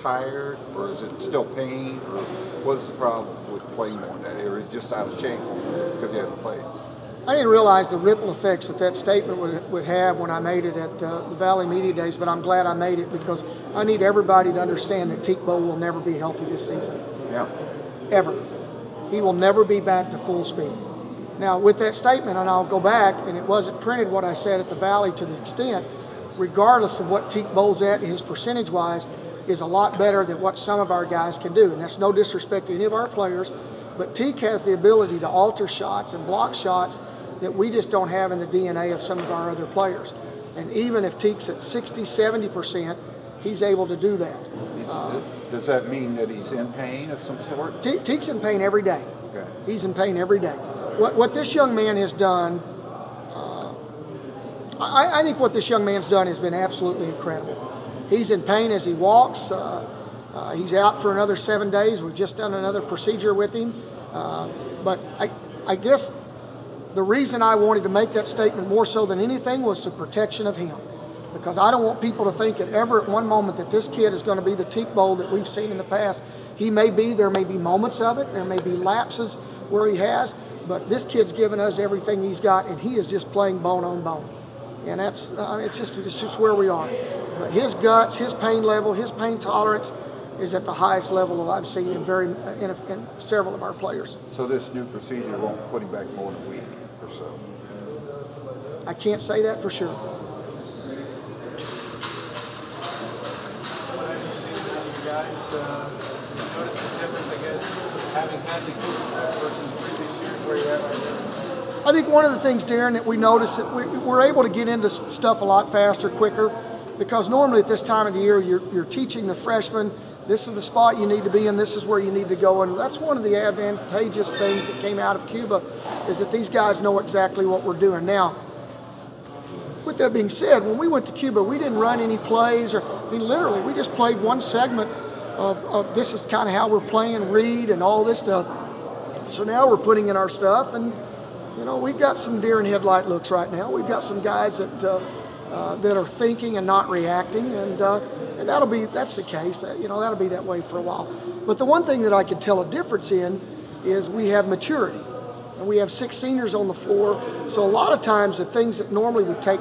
tired, or is it still pain, or what is the problem with playing more in that area? Just out of shape because he hasn't played? I didn't realize the ripple effects that statement would have when I made it at the Valley Media Days, but I'm glad I made it because I need everybody to understand that Teak Bowl will never be healthy this season. Yeah. Ever. He will never be back to full speed. Now, with that statement, and I'll go back, and it wasn't printed what I said at the Valley to the extent, regardless of what Teak Bowl's at, his percentage-wise, is a lot better than what some of our guys can do. And that's no disrespect to any of our players, but Teak has the ability to alter shots and block shots that we just don't have in the DNA of some of our other players. And even if Teak's at 60, 70%, he's able to do that. Does that mean that he's in pain of some sort? Teak's in pain every day. Okay. He's in pain every day. What this young man has done, I think what this young man's done has been absolutely incredible. He's in pain as he walks. He's out for another 7 days. We've just done another procedure with him. But I guess the reason I wanted to make that statement more so than anything was the protection of him. Because I don't want people to think that ever at one moment that this kid is going to be the Teak Bowl that we've seen in the past. He may be, there may be moments of it, there may be lapses where he has, but this kid's given us everything he's got, and he is just playing bone on bone. And that's, it's just where we are. But his guts, his pain level, his pain tolerance is at the highest level that I've seen in several of our players. So this new procedure won't put him back more than a week or so? I can't say that for sure. Notice the difference, I guess, having had the keeper versus previous years where you're at right now? I think one of the things, Darren, that we noticed that we're able to get into stuff a lot faster, quicker, because normally at this time of the year you're teaching the freshmen, this is the spot you need to be in, this is where you need to go, and that's one of the advantageous things that came out of Cuba is that these guys know exactly what we're doing. Now, with that being said, when we went to Cuba, we didn't run any plays, literally, we just played one segment of this is kind of how we're playing, read, and all this stuff. So now we're putting in our stuff, and we've got some deer in headlight looks right now. We've got some guys that are thinking and not reacting, and that's the case. That'll be that way for a while. But the one thing that I could tell a difference in is we have maturity, and we have 6 seniors on the floor. So a lot of times the things that normally would take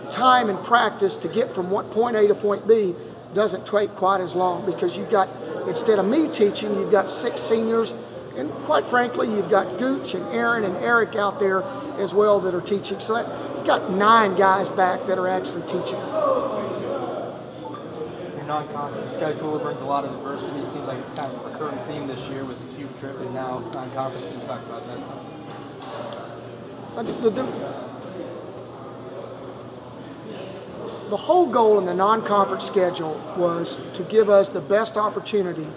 time and practice to get from point A to point B doesn't take quite as long, because you've got, instead of me teaching, you've got 6 seniors, and quite frankly, you've got Gooch and Aaron and Eric out there as well that are teaching. So you've got 9 guys back that are actually teaching. Your non-conference schedule brings a lot of diversity. It seems like it's kind of a recurring theme this year with the Cuba trip and now non-conference. Can you talk about that? The whole goal in the non-conference schedule was to give us the best opportunity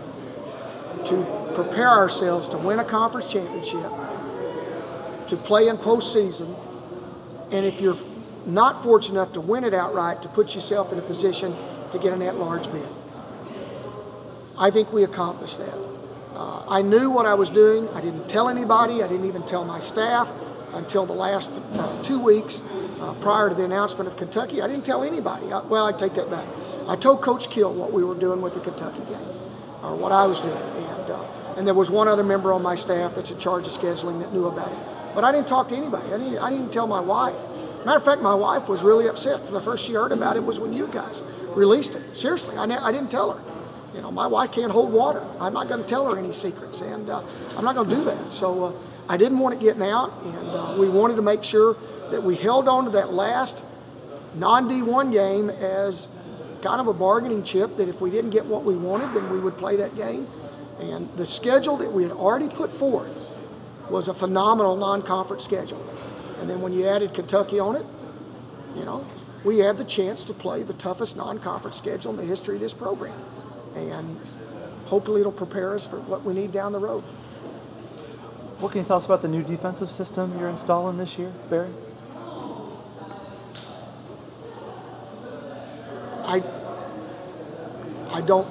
to prepare ourselves to win a conference championship, to play in postseason, and if you're not fortunate enough to win it outright, to put yourself in a position to get an at-large bid. I think we accomplished that. I knew what I was doing. I didn't tell anybody. I didn't even tell my staff until the last 2 weeks prior to the announcement of Kentucky. I didn't tell anybody. I take that back. I told Coach Kill what we were doing with the Kentucky game, or what I was doing, and there was one other member on my staff that's in charge of scheduling that knew about it. But I didn't talk to anybody. I didn't even tell my wife. Matter of fact, my wife was really upset. The first she heard about it was when you guys released it. Seriously, I didn't tell her. My wife can't hold water. I'm not going to tell her any secrets, and I'm not going to do that. So I didn't want it getting out, and we wanted to make sure that we held on to that last non-D1 game as kind of a bargaining chip, that if we didn't get what we wanted, then we would play that game. And the schedule that we had already put forth was a phenomenal non-conference schedule. And then when you added Kentucky on it, we had the chance to play the toughest non-conference schedule in the history of this program. And hopefully it'll prepare us for what we need down the road. What can you tell us about the new defensive system you're installing this year, Barry? I don't,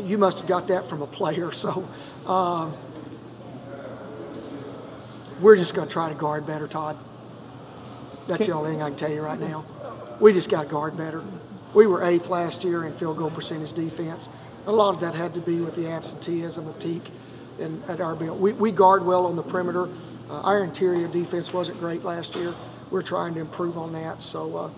you must have got that from a player, so we're just going to try to guard better, Todd. That's the only thing I can tell you right now. We just got to guard better. we were 8th last year in field goal percentage defense. A lot of that had to be with the absenteeism of Teak and at our build. We guard well on the perimeter. Our interior defense wasn't great last year. We're trying to improve on that. So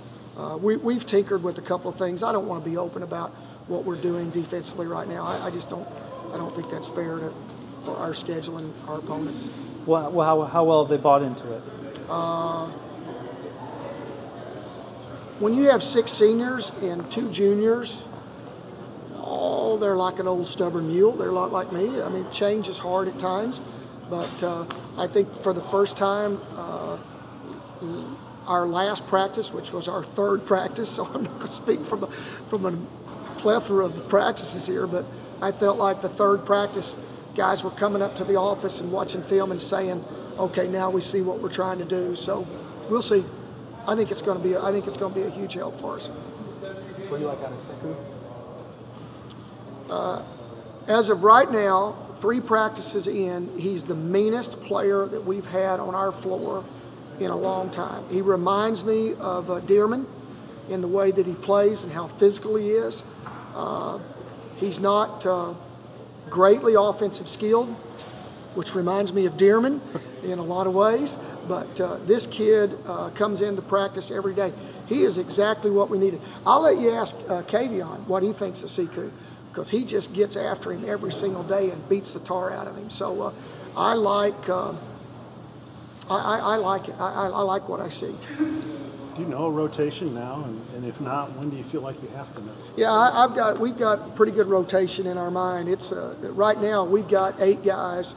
we've tinkered with a couple of things. I don't want to be open about what we're doing defensively right now. I just don't. I don't think that's fair for our schedule and our opponents. Well, how well have they bought into it? When you have 6 seniors and 2 juniors, oh, they're like an old stubborn mule. They're a lot like me. I mean, change is hard at times, but I think for the first time, our last practice, which was our 3rd practice, so I'm not going to speak from a plethora of practices here, but I felt like the 3rd practice, guys were coming up to the office and watching film and saying, "Okay, now we see what we're trying to do." So we'll see. I think it's going to be a huge help for us. What do you like out of Saluki? As of right now, 3 practices in, he's the meanest player that we've had on our floor in a long time. He reminds me of Dearman in the way that he plays and how physical he is. He's not greatly offensive skilled, which reminds me of Dearman in a lot of ways. But this kid comes into practice every day. He is exactly what we needed. I'll let you ask Kavion what he thinks of Siku, because he just gets after him every single day and beats the tar out of him. So I like it. I like what I see. Do you know a rotation now? And if not, when do you feel like you have to know? Yeah, we've got pretty good rotation in our mind. It's right now we've got 8 guys,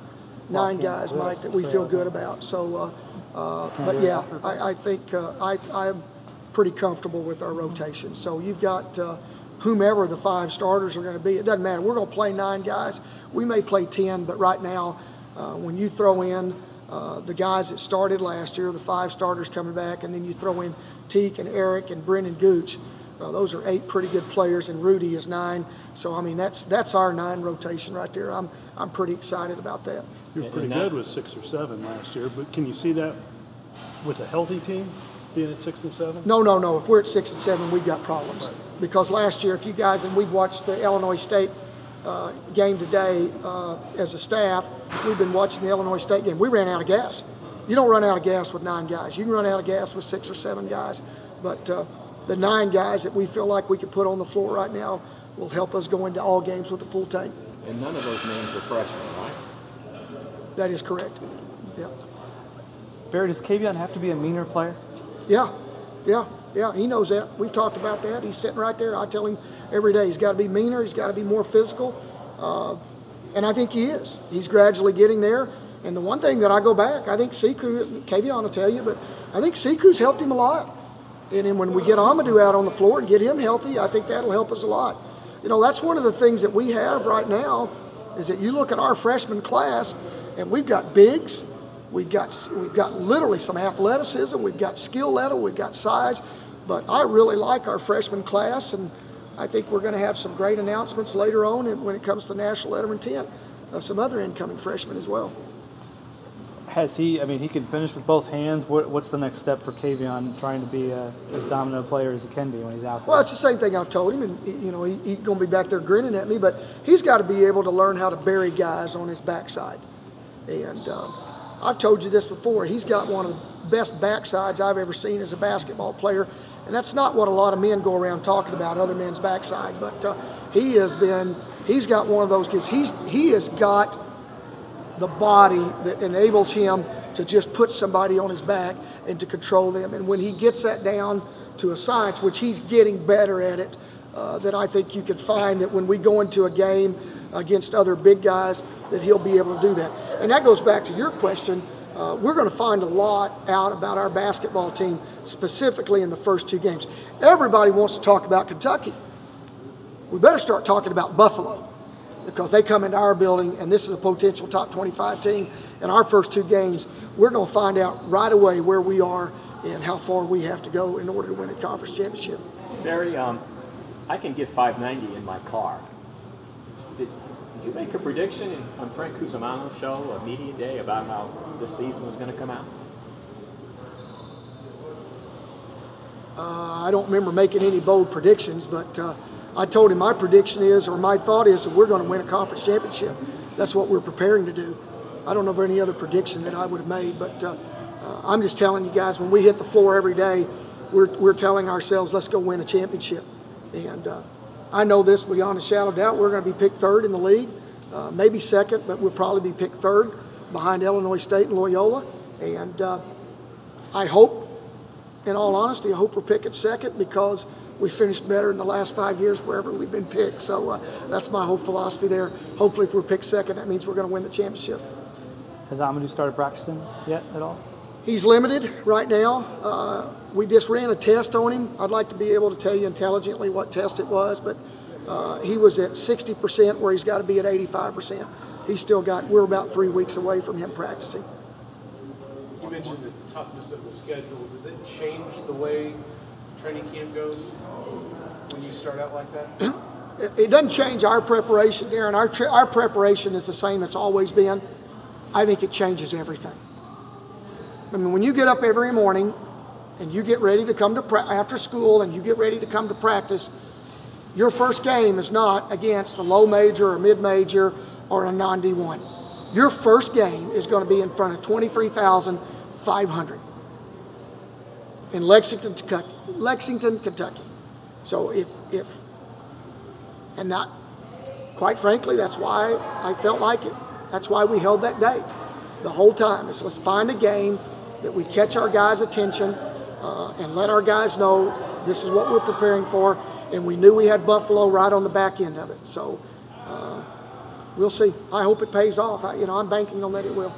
9 guys, Mike, that we feel good about. So, but yeah, I think I'm pretty comfortable with our rotation. So you've got whomever the 5 starters are going to be. It doesn't matter. We're going to play 9 guys. We may play 10, but right now, when you throw in the guys that started last year, the 5 starters coming back, and then you throw in Teak and Eric and Brendan Gooch, those are 8 pretty good players, and Rudy is 9. So I mean, that's our 9 rotation right there. I'm pretty excited about that. You were pretty good with 6 or 7 last year, but can you see that with a healthy team being at 6 and 7? No. If we're at 6 and 7, we've got problems. Right. Because last year, if you guys, and we've watched the Illinois State game today as a staff, we've been watching the Illinois State game. We ran out of gas. You don't run out of gas with 9 guys. You can run out of gas with 6 or 7 guys. But the 9 guys that we feel like we can put on the floor right now will help us go into all games with a full tank. And none of those names are freshmen, right? That is correct. Yeah. Barry, does Kavion have to be a meaner player? Yeah. He knows that. We've talked about that. He's sitting right there. I tell him every day he's got to be meaner. He's got to be more physical. And I think he is. He's gradually getting there. And the one thing that I go back, I think Siku, Kavion will tell you, but I think Siku's helped him a lot. And then when we get Amadou out on the floor and get him healthy, I think that'll help us a lot. You know, that's one of the things that we have right now is that you look at our freshman class and we've got bigs, we've got literally some athleticism, we've got skill level, we've got size, but I really like our freshman class, and I think we're going to have some great announcements later on when it comes to national letter intent of some other incoming freshmen as well. Has he? I mean, he can finish with both hands. What's the next step for Kavion trying to be as dominant a player as he can be when he's out there? Well, it's the same thing I've told him, and you know he's going to be back there grinning at me, but he's got to be able to learn how to bury guys on his backside. And I've told you this before. He's got one of the best backsides I've ever seen as a basketball player, and that's not what a lot of men go around talking about, other men's backside. But he's got one of those kids. He has got the body that enables him to just put somebody on his back and to control them. And when he gets that down to a science, which he's getting better at it, that I think you could find that when we go into a game against other big guys, that he'll be able to do that. And that goes back to your question. We're going to find a lot out about our basketball team, specifically in the first 2 games. Everybody wants to talk about Kentucky. We better start talking about Buffalo, because they come into our building, and this is a potential top 25 team. In our first 2 games, we're going to find out right away where we are and how far we have to go in order to win a conference championship. Barry, I can get 590 in my car. Did you make a prediction on Frank Cusimano's show, a media day, about how this season was going to come out? I don't remember making any bold predictions, but I told him my prediction is, or my thought is, that we're going to win a conference championship. That's what we're preparing to do. I don't know of any other prediction that I would have made, but I'm just telling you guys, when we hit the floor every day, we're telling ourselves, let's go win a championship. And I know this beyond a shadow of doubt. We're going to be picked third in the league, maybe second, but we'll probably be picked third behind Illinois State and Loyola. And I hope, in all honesty, I hope we're picking second because we finished better in the last 5 years wherever we've been picked. So that's my whole philosophy there. Hopefully if we're picked second, that means we're going to win the championship. Has Amadou started practicing yet at all? He's limited right now. We just ran a test on him. I'd like to be able to tell you intelligently what test it was, but he was at 60% where he's got to be at 85%. We're about 3 weeks away from him practicing. You mentioned the toughness of the schedule. Does it change the way training camp goes when you start out like that? It doesn't change our preparation, Darren. Our preparation is the same it's always been. I think it changes everything. I mean, when you get up every morning and you get ready to come to after school and you get ready to come to practice, your first game is not against a low major or mid major or a non-D1. Your first game is going to be in front of 23,500 in Lexington, Kentucky. So and not, quite frankly, that's why I felt like it. That's why we held that date the whole time. Is let's find a game that we catch our guys' attention and let our guys know this is what we're preparing for. And we knew we had Buffalo right on the back end of it. So we'll see. I hope it pays off. I'm banking on that it will.